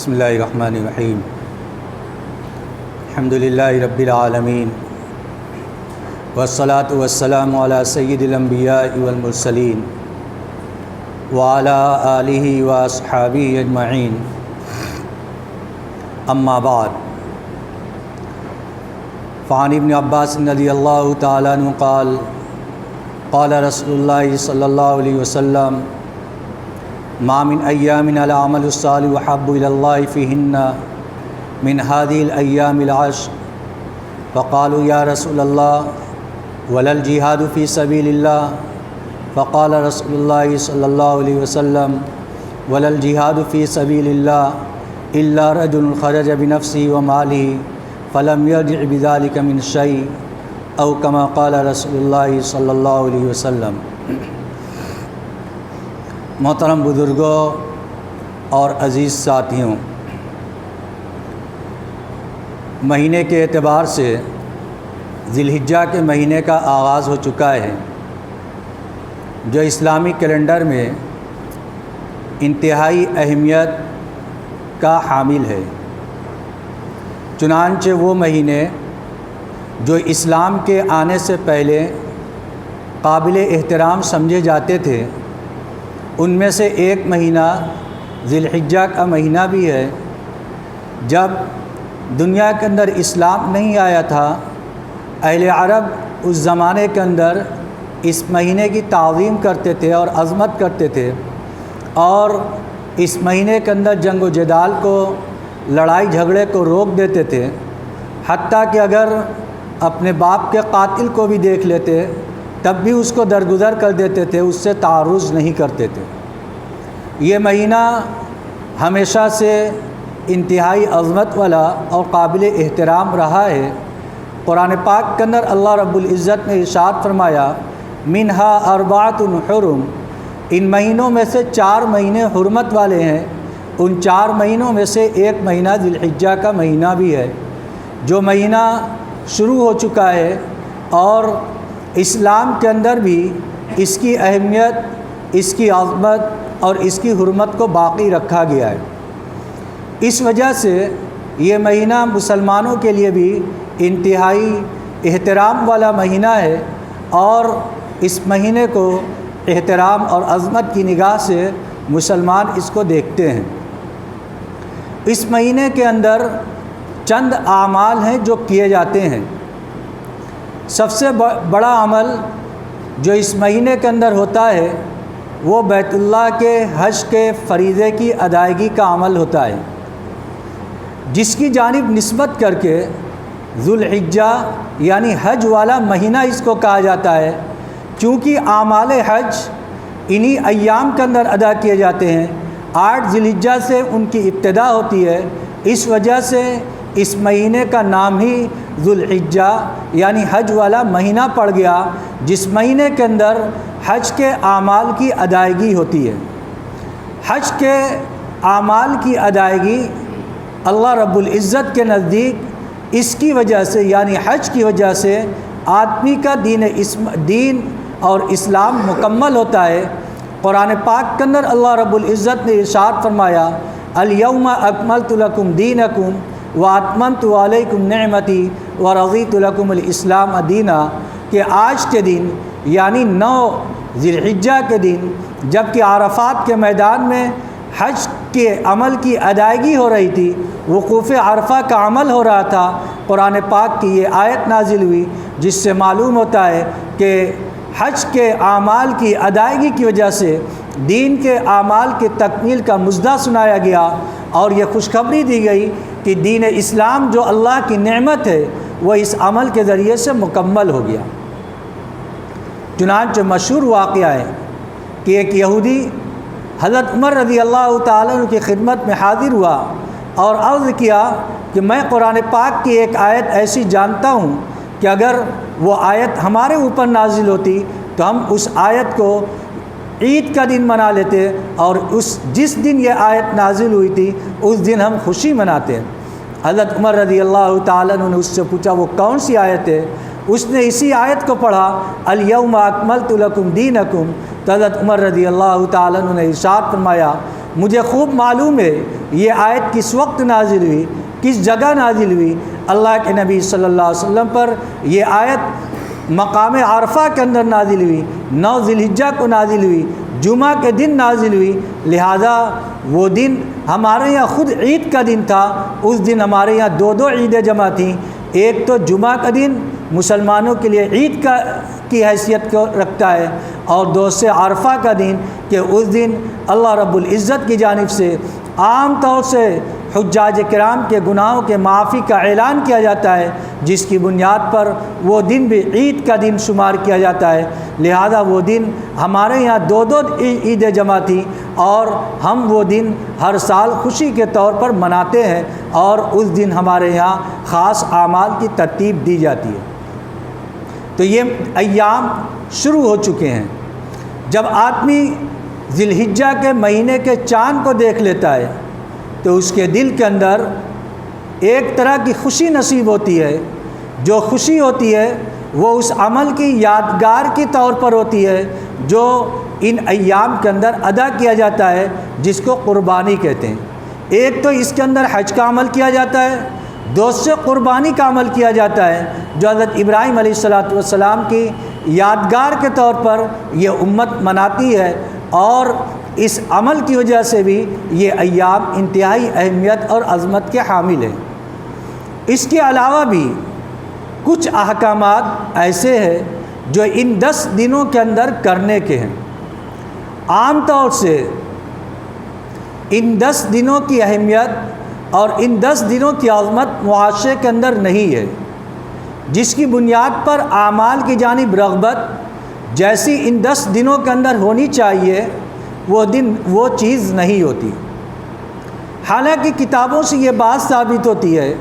بسم اللہ الرحمن الرحیم الحمد للہ رب العالمین والصلاة والسلام علی سید الانبیاء والمرسلین وعلی آلہ واصحابہ اجمعین اما بعد فعن ابن عباس رضی اللہ تعالیٰ عنہ قال قال رسول اللہ صلی اللہ علیہ وسلم ما من ایام العمل الصالح احب الی اللہ فیہن من هذه الايام العشر فقالوا یا رسول اللہ ولا الجہاد فی سبیل اللہ فقال رسول اللہ صلی اللہ علیہ وسلم ولا الجہاد فی سبیل اللہ الا رجل خرج بنفسه وماله فلم يرجع بذلك من شيء او كما قال رسول اللہ صلی اللہ علیہ وسلم۔ محترم بزرگوں اور عزیز ساتھیوں، مہینے کے اعتبار سے ذی الحجہ کے مہینے کا آغاز ہو چکا ہے، جو اسلامی کیلنڈر میں انتہائی اہمیت کا حامل ہے۔ چنانچہ وہ مہینے جو اسلام کے آنے سے پہلے قابل احترام سمجھے جاتے تھے، ان میں سے ایک مہینہ ذی الحجہ کا مہینہ بھی ہے۔ جب دنیا کے اندر اسلام نہیں آیا تھا، اہل عرب اس زمانے کے اندر اس مہینے کی تعظیم کرتے تھے اور عظمت کرتے تھے، اور اس مہینے کے اندر جنگ و جدال کو، لڑائی جھگڑے کو روک دیتے تھے، حتیٰ کہ اگر اپنے باپ کے قاتل کو بھی دیکھ لیتے تب بھی اس کو درگزر کر دیتے تھے، اس سے تعرض نہیں کرتے تھے۔ یہ مہینہ ہمیشہ سے انتہائی عظمت والا اور قابل احترام رہا ہے۔ قرآن پاک کے اندر اللہ رب العزت نے ارشاد فرمایا منہا اربعۃ حرم، ان مہینوں میں سے 4 مہینے حرمت والے ہیں۔ ان 4 مہینوں میں سے ایک مہینہ ذی الحجہ کا مہینہ بھی ہے، جو مہینہ شروع ہو چکا ہے، اور اسلام کے اندر بھی اس کی اہمیت، اس کی عظمت اور اس کی حرمت کو باقی رکھا گیا ہے۔ اس وجہ سے یہ مہینہ مسلمانوں کے لیے بھی انتہائی احترام والا مہینہ ہے، اور اس مہینے کو احترام اور عظمت کی نگاہ سے مسلمان اس کو دیکھتے ہیں۔ اس مہینے کے اندر چند اعمال ہیں جو کیے جاتے ہیں۔ سب سے بڑا عمل جو اس مہینے کے اندر ہوتا ہے وہ بیت اللہ کے حج کے فریضے کی ادائیگی کا عمل ہوتا ہے، جس کی جانب نسبت کر کے ذو الحجہ یعنی حج والا مہینہ اس کو کہا جاتا ہے، کیونکہ اعمال حج انہی ایام کے اندر ادا کیے جاتے ہیں۔ 8 ذی الحجہ سے ان کی ابتدا ہوتی ہے، اس وجہ سے اس مہینے کا نام ہی ذو الحجہ یعنی حج والا مہینہ پڑ گیا، جس مہینے کے اندر حج کے اعمال کی ادائیگی ہوتی ہے۔ حج کے اعمال کی ادائیگی اللہ رب العزت کے نزدیک اس کی وجہ سے یعنی حج کی وجہ سے آدمی کا دین اور اسلام مکمل ہوتا ہے۔ قرآن پاک کے اندر اللہ رب العزت نے ارشاد فرمایا الیوم اکملت لکم دینکم واتممت علیکم نعمتی ورضیت لکم الاسلام دینا، کہ آج کے دن یعنی 9 ذی الحجہ کے دن جب کہ عرفات کے میدان میں حج کے عمل کی ادائیگی ہو رہی تھی، وقوف عرفہ کا عمل ہو رہا تھا، قرآن پاک کی یہ آیت نازل ہوئی، جس سے معلوم ہوتا ہے کہ حج کے اعمال کی ادائیگی کی وجہ سے دین کے اعمال کی تکمیل کا مژدہ سنایا گیا، اور یہ خوشخبری دی گئی کہ دین اسلام جو اللہ کی نعمت ہے وہ اس عمل کے ذریعے سے مکمل ہو گیا۔ چنانچہ مشہور واقعہ ہے کہ ایک یہودی حضرت عمر رضی اللہ تعالیٰ عنہ کی خدمت میں حاضر ہوا اور عرض کیا کہ میں قرآن پاک کی ایک آیت ایسی جانتا ہوں کہ اگر وہ آیت ہمارے اوپر نازل ہوتی تو ہم اس آیت کو عید کا دن منا لیتے، اور جس دن یہ آیت نازل ہوئی تھی اس دن ہم خوشی مناتے۔ حضرت عمر رضی اللہ تعالیٰ عنہ نے اس سے پوچھا وہ کون سی آیت ہے؟ اس نے اسی آیت کو پڑھا الیوم اکملت لکم دینکم، تو حضرت عمر رضی اللہ تعالیٰ عنہ نے ارشاد فرمایا مجھے خوب معلوم ہے یہ آیت کس وقت نازل ہوئی، کس جگہ نازل ہوئی۔ اللہ کے نبی صلی اللہ علیہ وسلم پر یہ آیت مقام عرفہ کے اندر نازل ہوئی، 9 ذی الحجہ کو نازل ہوئی، جمعہ کے دن نازل ہوئی، لہذا وہ دن ہمارے یہاں خود عید کا دن تھا۔ اس دن ہمارے یہاں 2 عیدیں جمع تھیں، ایک تو جمعہ کا دن مسلمانوں کے لیے عید کی حیثیت کو رکھتا ہے، اور دوسرے عرفہ کا دن کہ اس دن اللہ رب العزت کی جانب سے عام طور سے حجاج کرام کے گناہوں کے معافی کا اعلان کیا جاتا ہے، جس کی بنیاد پر وہ دن بھی عید کا دن شمار کیا جاتا ہے۔ لہذا وہ دن ہمارے یہاں 2 عیدیں جمع تھیں، اور ہم وہ دن ہر سال خوشی کے طور پر مناتے ہیں، اور اس دن ہمارے یہاں خاص اعمال کی ترتیب دی جاتی ہے۔ تو یہ ایام شروع ہو چکے ہیں۔ جب آدمی ذی الحجہ کے مہینے کے چاند کو دیکھ لیتا ہے تو اس کے دل کے اندر ایک طرح کی خوشی نصیب ہوتی ہے۔ جو خوشی ہوتی ہے وہ اس عمل کی یادگار کی طور پر ہوتی ہے جو ان ایام کے اندر ادا کیا جاتا ہے، جس کو قربانی کہتے ہیں۔ ایک تو اس کے اندر حج کا عمل کیا جاتا ہے، دوسرے قربانی کا عمل کیا جاتا ہے، جو حضرت ابراہیم علیہ السلام کی یادگار کے طور پر یہ امت مناتی ہے، اور اس عمل کی وجہ سے بھی یہ ایام انتہائی اہمیت اور عظمت کے حامل ہیں۔ اس کے علاوہ بھی کچھ احکامات ایسے ہیں جو ان 10 دنوں کے اندر کرنے کے ہیں۔ عام طور سے ان 10 دنوں کی اہمیت اور ان 10 دنوں کی عظمت معاشرے کے اندر نہیں ہے، جس کی بنیاد پر اعمال کی جانب رغبت جیسی ان 10 دنوں کے اندر ہونی چاہیے وہ چیز نہیں ہوتی۔ حالانکہ کتابوں سے یہ بات ثابت ہوتی ہے،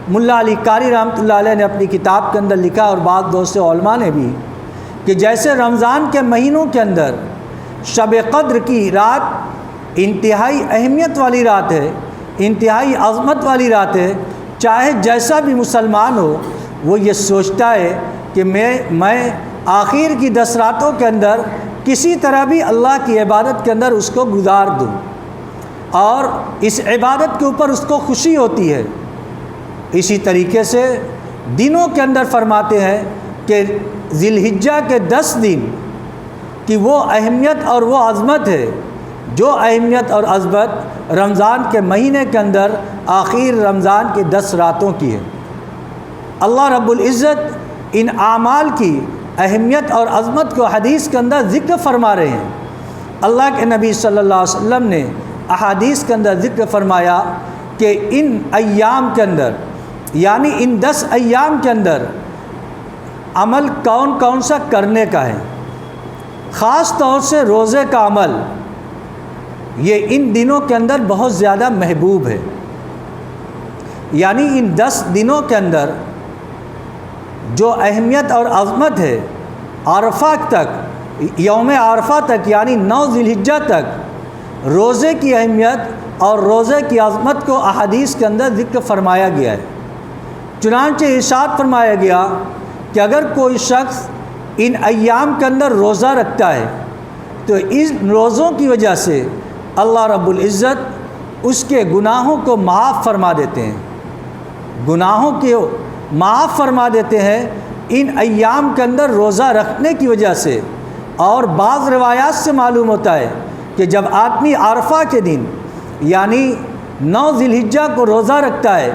ملا علی قاری رحمۃ اللہ علیہ نے اپنی کتاب کے اندر لکھا، اور بعض دوسرے علماء نے بھی، کہ جیسے رمضان کے مہینوں کے اندر شب قدر کی رات انتہائی اہمیت والی رات ہے، انتہائی عظمت والی رات ہے، چاہے جیسا بھی مسلمان ہو وہ یہ سوچتا ہے کہ میں آخر کی 10 راتوں کے اندر کسی طرح بھی اللہ کی عبادت کے اندر اس کو گزار دوں، اور اس عبادت کے اوپر اس کو خوشی ہوتی ہے۔ اسی طریقے سے دنوں کے اندر فرماتے ہیں کہ ذی الحجہ کے 10 دن کی وہ اہمیت اور وہ عظمت ہے جو اہمیت اور عظمت رمضان کے مہینے کے اندر آخر رمضان کی 10 راتوں کی ہے۔ اللہ رب العزت ان اعمال کی اہمیت اور عظمت کو حدیث کے اندر ذکر فرما رہے ہیں۔ اللہ کے نبی صلی اللہ علیہ وسلم نے احادیث کے اندر ذکر فرمایا کہ ان ایام کے اندر، یعنی ان 10 ایام کے اندر عمل کون کون سا کرنے کا ہے۔ خاص طور سے روزے کا عمل یہ ان دنوں کے اندر بہت زیادہ محبوب ہے۔ یعنی ان 10 دنوں کے اندر جو اہمیت اور عظمت ہے، عرفہ تک، یوم عرفہ تک، یعنی 9 ذی الحجہ تک روزے کی اہمیت اور روزے کی عظمت کو احادیث کے اندر ذکر فرمایا گیا ہے۔ چنانچہ ارشاد فرمایا گیا کہ اگر کوئی شخص ان ایام کے اندر روزہ رکھتا ہے تو ان روزوں کی وجہ سے اللہ رب العزت اس کے گناہوں کو معاف فرما دیتے ہیں، گناہوں کو معاف فرما دیتے ہیں ان ایام کے اندر روزہ رکھنے کی وجہ سے۔ اور بعض روایات سے معلوم ہوتا ہے کہ جب آدمی عرفہ کے دن یعنی 9 ذی الحجہ کو روزہ رکھتا ہے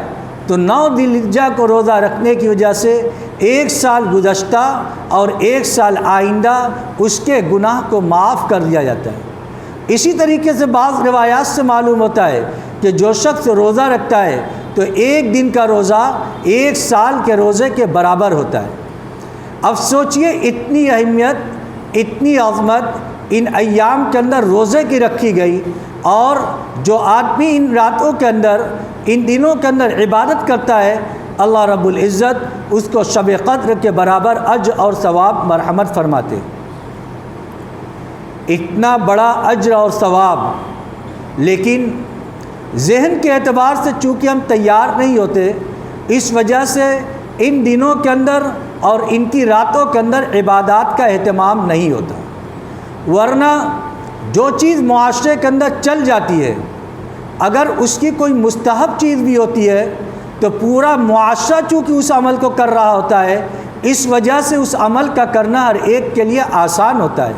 تو 9 ذی الحجہ کو روزہ رکھنے کی وجہ سے 1 سال گزشتہ اور 1 سال آئندہ اس کے گناہ کو معاف کر دیا جاتا ہے۔ اسی طریقے سے بعض روایات سے معلوم ہوتا ہے کہ جو شخص روزہ رکھتا ہے تو 1 دن کا روزہ 1 سال کے روزے کے برابر ہوتا ہے۔ اب سوچئے اتنی اہمیت، اتنی عظمت ان ایام کے اندر روزے کی رکھی گئی، اور جو آدمی ان راتوں کے اندر، ان دنوں کے اندر عبادت کرتا ہے، اللہ رب العزت اس کو شب قدر کے برابر اجر اور ثواب مرحمت فرماتے۔ اتنا بڑا اجر اور ثواب، لیکن ذہن کے اعتبار سے چونکہ ہم تیار نہیں ہوتے، اس وجہ سے ان دنوں کے اندر اور ان کی راتوں کے اندر عبادات کا اہتمام نہیں ہوتا۔ ورنہ جو چیز معاشرے کے اندر چل جاتی ہے، اگر اس کی کوئی مستحب چیز بھی ہوتی ہے تو پورا معاشرہ چونکہ اس عمل کو کر رہا ہوتا ہے، اس وجہ سے اس عمل کا کرنا ہر ایک کے لیے آسان ہوتا ہے،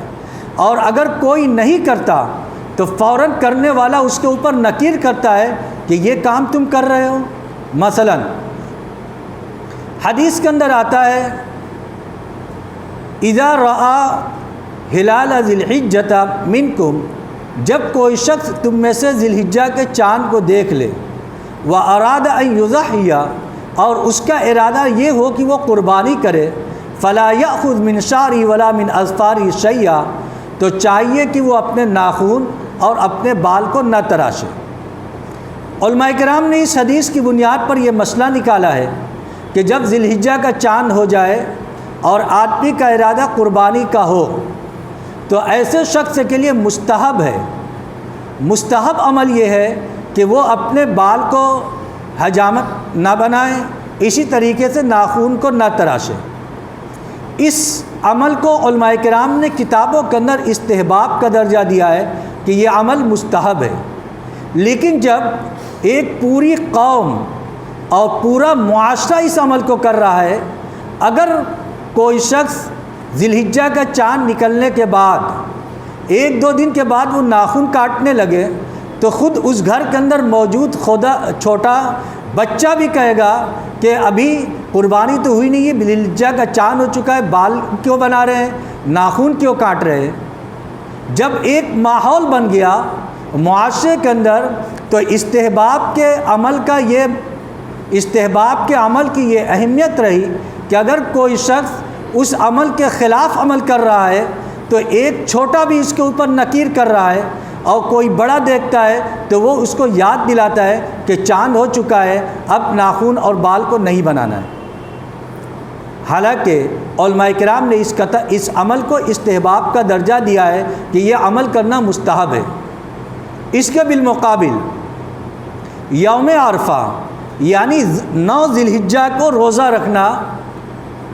اور اگر کوئی نہیں کرتا تو فوراً کرنے والا اس کے اوپر نکیر کرتا ہے کہ یہ کام تم کر رہے ہو۔ مثلا حدیث کے اندر آتا ہے اذا رأى ہلال ذی الحجۃ منکم، جب کوئی شخص تم میں سے ذی الحجہ کے چاند کو دیکھ لے، واراد ان یضحی، اور اس کا ارادہ یہ ہو کہ وہ قربانی کرے، فلا یأخذ من شعرہ ولا من اظفارہ شیئا، تو چاہیے کہ وہ اپنے ناخن اور اپنے بال کو نہ تراشے۔ علماء کرام نے اس حدیث کی بنیاد پر یہ مسئلہ نکالا ہے کہ جب ذی الحجہ کا چاند ہو جائے اور آدمی کا ارادہ قربانی کا ہو تو ایسے شخص کے لیے مستحب ہے، مستحب عمل یہ ہے کہ وہ اپنے بال کو حجامت نہ بنائیں، اسی طریقے سے ناخن کو نہ تراشیں۔ اس عمل کو علماء کرام نے کتابوں کے اندر استحباب کا درجہ دیا ہے کہ یہ عمل مستحب ہے، لیکن جب ایک پوری قوم اور پورا معاشرہ اس عمل کو کر رہا ہے، اگر کوئی شخص ذی الحجہ کا چاند نکلنے کے بعد 1-2 دن کے بعد وہ ناخن کاٹنے لگے تو خود اس گھر کے اندر موجود چھوٹا بچہ بھی کہے گا کہ ابھی قربانی تو ہوئی نہیں ہے، ذی الحجہ کا چاند ہو چکا ہے، بال کیوں بنا رہے ہیں، ناخن کیوں کاٹ رہے ہیں۔ جب ایک ماحول بن گیا معاشرے کے اندر تو استحباب کے عمل کی یہ اہمیت رہی کہ اگر کوئی شخص اس عمل کے خلاف عمل کر رہا ہے تو ایک چھوٹا بھی اس کے اوپر نکیر کر رہا ہے، اور کوئی بڑا دیکھتا ہے تو وہ اس کو یاد دلاتا ہے کہ چاند ہو چکا ہے، اب ناخن اور بال کو نہیں بنانا ہے۔ حالانکہ علماء کرام نے اس عمل کو استحباب کا درجہ دیا ہے کہ یہ عمل کرنا مستحب ہے۔ اس کے بالمقابل یوم عرفہ یعنی 9 ذی الحجہ کو روزہ رکھنا،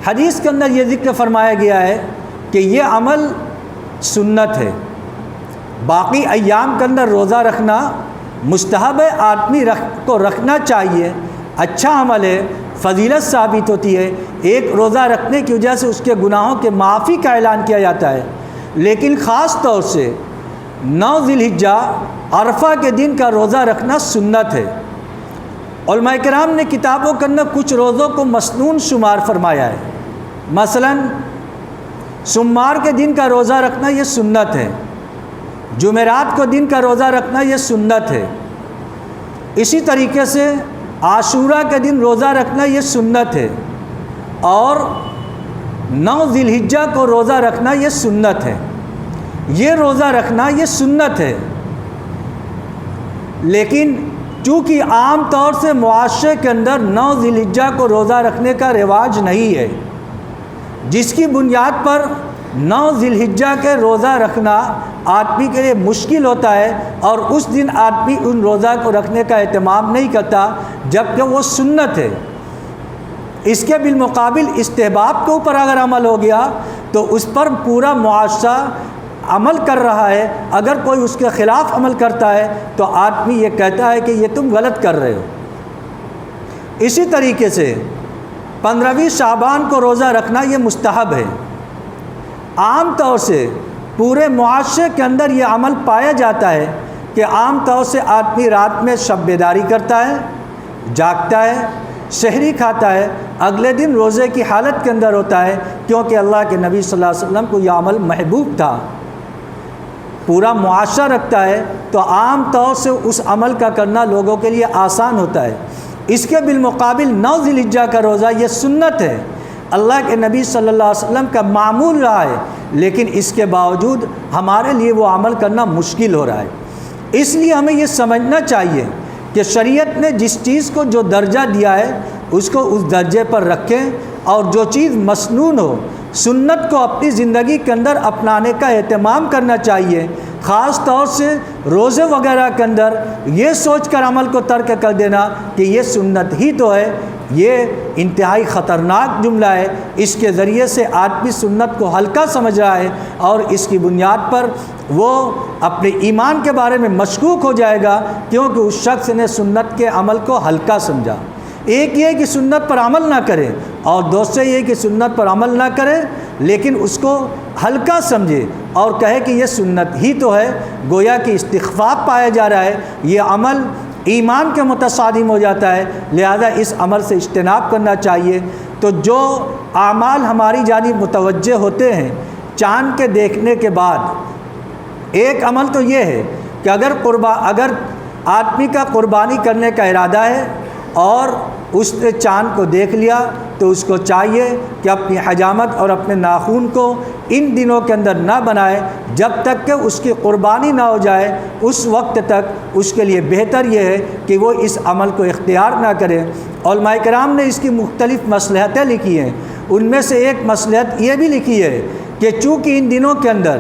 حدیث کے اندر یہ ذکر فرمایا گیا ہے کہ یہ عمل سنت ہے، باقی ایام کے اندر روزہ رکھنا مستحب ہے، آدمی کو رکھنا چاہیے، اچھا عمل ہے، فضیلت ثابت ہوتی ہے، ایک روزہ رکھنے کی وجہ سے اس کے گناہوں کے معافی کا اعلان کیا جاتا ہے۔ لیکن خاص طور سے 9 ذی الحجہ عرفہ کے دن کا روزہ رکھنا سنت ہے۔ علماء کرام نے کتابوں کے اندر کچھ روزوں کو مسنون شمار فرمایا ہے، مثلا سمار کے دن کا روزہ رکھنا یہ سنت ہے، جمعرات کو دن کا روزہ رکھنا یہ سنت ہے، اسی طریقے سے عاشورہ کے دن روزہ رکھنا یہ سنت ہے، اور 9 ذی الحجہ کو روزہ رکھنا یہ سنت ہے۔ یہ روزہ رکھنا یہ سنت ہے، لیکن چونکہ عام طور سے معاشرے کے اندر 9 ذی الحجہ کو روزہ رکھنے کا رواج نہیں ہے، جس کی بنیاد پر 9 ذی الحجہ کے روزہ رکھنا آدمی کے لیے مشکل ہوتا ہے، اور اس دن آدمی ان روزہ کو رکھنے کا اہتمام نہیں کرتا جبکہ وہ سنت ہے۔ اس کے بالمقابل استحباب کے اوپر اگر عمل ہو گیا تو اس پر پورا معاشرہ عمل کر رہا ہے، اگر کوئی اس کے خلاف عمل کرتا ہے تو آدمی یہ کہتا ہے کہ یہ تم غلط کر رہے ہو۔ اسی طریقے سے 15ویں شعبان کو روزہ رکھنا یہ مستحب ہے۔ عام طور سے پورے معاشرے کے اندر یہ عمل پایا جاتا ہے کہ عام طور سے آدمی رات میں شب بیداری کرتا ہے، جاگتا ہے، سحری کھاتا ہے، اگلے دن روزے کی حالت کے اندر ہوتا ہے، کیونکہ اللہ کے نبی صلی اللہ علیہ وسلم کو یہ عمل محبوب تھا۔ پورا معاشرہ رکھتا ہے تو عام طور سے اس عمل کا کرنا لوگوں کے لیے آسان ہوتا ہے۔ اس کے بالمقابل 9 ذی الحجہ کا روزہ یہ سنت ہے، اللہ کے نبی صلی اللہ علیہ وسلم کا معمول رہا ہے، لیکن اس کے باوجود ہمارے لیے وہ عمل کرنا مشکل ہو رہا ہے۔ اس لیے ہمیں یہ سمجھنا چاہیے کہ شریعت نے جس چیز کو جو درجہ دیا ہے اس کو اس درجے پر رکھیں، اور جو چیز مسنون ہو، سنت کو اپنی زندگی کے اندر اپنانے کا اہتمام کرنا چاہیے۔ خاص طور سے روزے وغیرہ کے اندر یہ سوچ کر عمل کو ترک کر دینا کہ یہ سنت ہی تو ہے، یہ انتہائی خطرناک جملہ ہے۔ اس کے ذریعے سے آدمی سنت کو ہلکا سمجھ رہا ہے اور اس کی بنیاد پر وہ اپنے ایمان کے بارے میں مشکوک ہو جائے گا، کیونکہ اس شخص نے سنت کے عمل کو ہلکا سمجھا۔ ایک یہ کہ سنت پر عمل نہ کرے، اور دوسرے یہ کہ سنت پر عمل نہ کرے لیکن اس کو ہلکا سمجھے اور کہے کہ یہ سنت ہی تو ہے، گویا کہ استخفاف پایا جا رہا ہے، یہ عمل ایمان کے متصادم ہو جاتا ہے، لہذا اس عمل سے اجتناب کرنا چاہیے۔ تو جو اعمال ہماری جانب متوجہ ہوتے ہیں چاند کے دیکھنے کے بعد، ایک عمل تو یہ ہے کہ اگر آدمی کا قربانی کرنے کا ارادہ ہے اور اس نے چاند کو دیکھ لیا تو اس کو چاہیے کہ اپنی حجامت اور اپنے ناخن کو ان دنوں کے اندر نہ بنائے جب تک کہ اس کی قربانی نہ ہو جائے۔ اس وقت تک اس کے لیے بہتر یہ ہے کہ وہ اس عمل کو اختیار نہ کرے۔ علماء کرام نے اس کی مختلف مصلحتیں لکھی ہیں، ان میں سے ایک مصلحت یہ بھی لکھی ہے کہ چونکہ ان دنوں کے اندر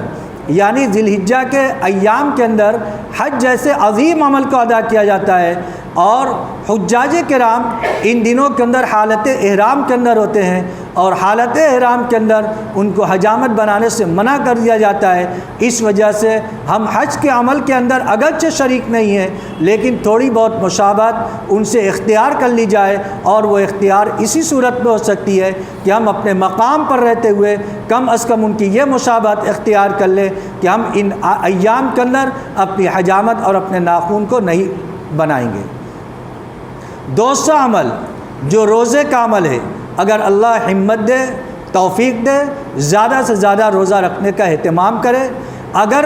یعنی ذی الحجہ کے ایام کے اندر حج جیسے عظیم عمل کو ادا کیا جاتا ہے، اور حجاج کرام ان دنوں کے اندر حالت احرام کے اندر ہوتے ہیں، اور حالت احرام کے اندر ان کو حجامت بنانے سے منع کر دیا جاتا ہے۔ اس وجہ سے ہم حج کے عمل کے اندر اگرچہ شریک نہیں ہیں لیکن تھوڑی بہت مشابہت ان سے اختیار کر لی جائے، اور وہ اختیار اسی صورت میں ہو سکتی ہے کہ ہم اپنے مقام پر رہتے ہوئے کم از کم ان کی یہ مشابہت اختیار کر لیں کہ ہم ان ایام کے اندر اپنی حجامت اور اپنے ناخن کو نہیں بنائیں گے۔ دوسرا عمل جو روزے کا عمل ہے، اگر اللہ ہمت دے، توفیق دے، زیادہ سے زیادہ روزہ رکھنے کا اہتمام کرے۔ اگر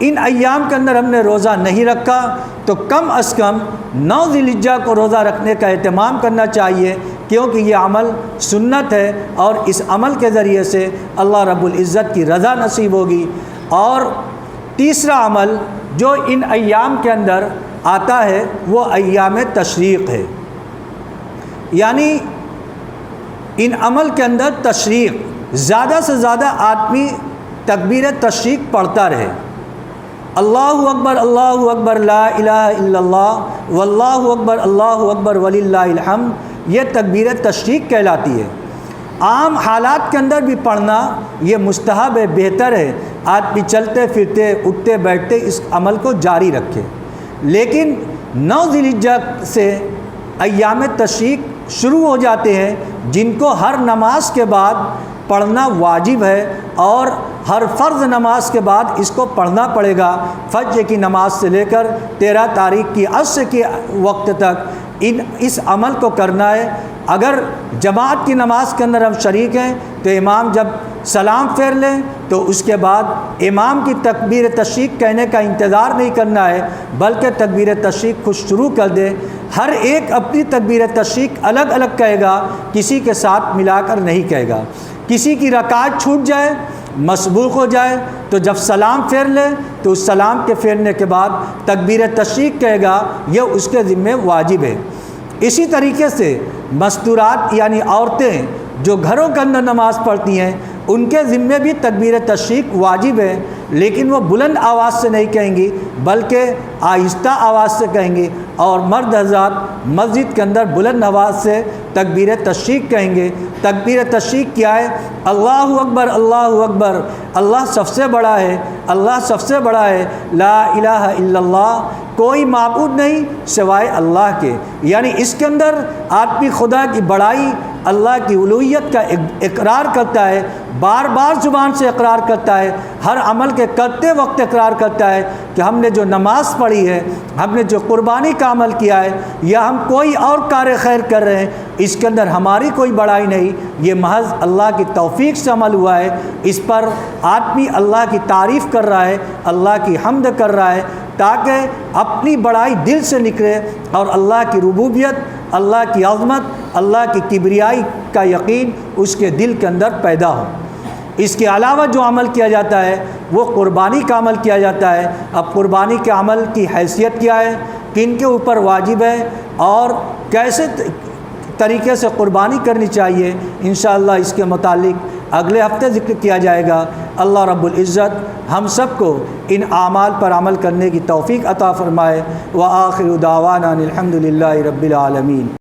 ان ایام کے اندر ہم نے روزہ نہیں رکھا تو کم از کم 9 ذی الحجہ کو روزہ رکھنے کا اہتمام کرنا چاہیے، کیونکہ یہ عمل سنت ہے اور اس عمل کے ذریعے سے اللہ رب العزت کی رضا نصیب ہوگی۔ اور تیسرا عمل جو ان ایام کے اندر آتا ہے وہ ایام تشریق ہے، یعنی ان عمل کے اندر تشریق زیادہ سے زیادہ آدمی تکبیر تشریق پڑھتا رہے، اللہ اکبر اللہ اکبر لا الہ الا اللہ واللہ اکبر اللہ اکبر وللہ الحمد، یہ تکبیر تشریق کہلاتی ہے۔ عام حالات کے اندر بھی پڑھنا یہ مستحب ہے، بہتر ہے، آدمی چلتے پھرتے اٹھتے بیٹھتے اس عمل کو جاری رکھے۔ لیکن 9 ذی الحجہ سے ایام تشریق شروع ہو جاتے ہیں جن کو ہر نماز کے بعد پڑھنا واجب ہے، اور ہر فرض نماز کے بعد اس کو پڑھنا پڑے گا۔ فجر کی نماز سے لے کر 13 تاریخ کی عصر کے وقت تک اس عمل کو کرنا ہے۔ اگر جماعت کی نماز کے اندر ہم شریک ہیں تو امام جب سلام پھیر لیں تو اس کے بعد امام کی تکبیر تشریق کہنے کا انتظار نہیں کرنا ہے، بلکہ تکبیر تشریق خود شروع کر دے۔ ہر ایک اپنی تکبیر تشریق الگ الگ کہے گا، کسی کے ساتھ ملا کر نہیں کہے گا۔ کسی کی رکعت چھوٹ جائے، مسبوق ہو جائے تو جب سلام پھیر لے تو اس سلام کے پھیرنے کے بعد تکبیر تشریق کہے گا، یہ اس کے ذمہ واجب ہے۔ اسی طریقے سے مستورات یعنی عورتیں جو گھروں کے اندر نماز پڑھتی ہیں ان کے ذمے بھی تکبیر تشریق واجب ہے، لیکن وہ بلند آواز سے نہیں کہیں گی بلکہ آہستہ آواز سے کہیں گی، اور مرد حضرات مسجد کے اندر بلند آواز سے تکبیر تشریق کہیں گے۔ تکبیر تشریق کیا ہے؟ اللہ اکبر اللہ اکبر، اللہ سب سے بڑا ہے، اللہ سب سے بڑا ہے، لا الہ الا اللہ، کوئی معبود نہیں سوائے اللہ کے۔ یعنی اس کے اندر آدمی خدا کی بڑائی، اللہ کی الوہیت کا اقرار کرتا ہے، بار بار زبان سے اقرار کرتا ہے، ہر عمل کے کرتے وقت اقرار کرتا ہے کہ ہم نے جو نماز پڑھی ہے، ہم نے جو قربانی کا عمل کیا ہے، یا ہم کوئی اور کار خیر کر رہے ہیں، اس کے اندر ہماری کوئی بڑائی نہیں، یہ محض اللہ کی توفیق سے عمل ہوا ہے۔ اس پر آدمی اللہ کی تعریف کر رہا ہے، اللہ کی حمد کر رہا ہے، تاکہ اپنی بڑائی دل سے نکلے اور اللہ کی ربوبیت، اللہ کی عظمت، اللہ کی کبریائی کا یقین اس کے دل کے اندر پیدا ہو۔ اس کے علاوہ جو عمل کیا جاتا ہے وہ قربانی کا عمل کیا جاتا ہے۔ اب قربانی کے عمل کی حیثیت کیا ہے، کن کے اوپر واجب ہے اور کیسے طریقے سے قربانی کرنی چاہیے، انشاءاللہ اس کے متعلق اگلے ہفتے ذکر کیا جائے گا۔ اللہ رب العزت ہم سب کو ان اعمال پر عمل کرنے کی توفیق عطا فرمائے۔ وآخر دعوانا الحمد للہ رب العالمین۔